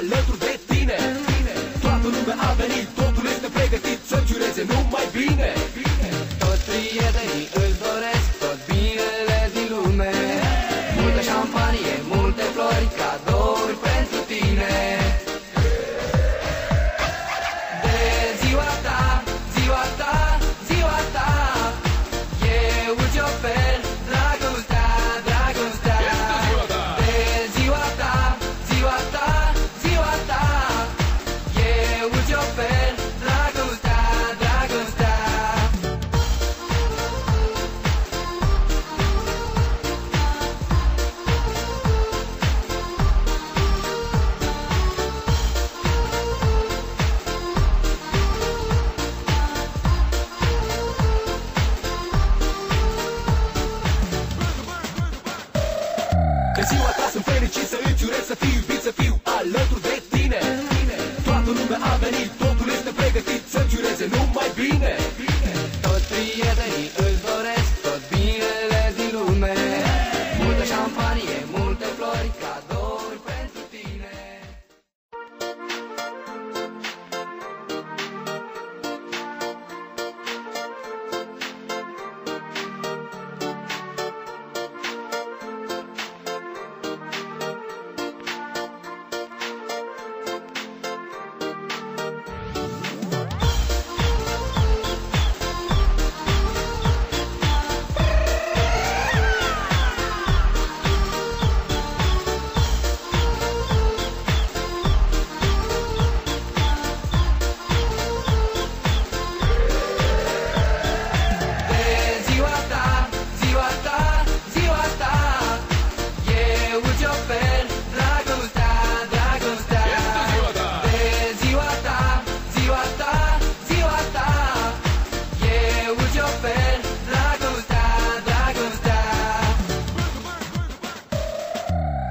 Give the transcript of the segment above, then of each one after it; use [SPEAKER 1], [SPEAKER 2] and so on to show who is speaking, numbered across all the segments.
[SPEAKER 1] alături de tine. Toată lumea a venit, totul este pregătit să-ți ureze numai bine.
[SPEAKER 2] Toți prietenii îți doresc tot binele din lume. Multă șampanie, multe flori, cadouri pentru tine. De ziua ta, ziua ta, ziua ta, eu îți ofer dragostea, dragostea. De ziua ta, ziua ta, ziua ta, eu îți ofer dragostea, dragostea.
[SPEAKER 1] Că ziua ta sunt fericit să îți urez să fii iubit, să fiu alături de tine. Toată lumea a venit, totul este pregătit să-ți ureze numai bine.
[SPEAKER 2] Toți prietenii îți doresc tot binele din lume. Multă șampanie, multe flori, cadouri pentru tine.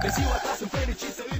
[SPEAKER 1] Că ziua ta sunt fericit să îți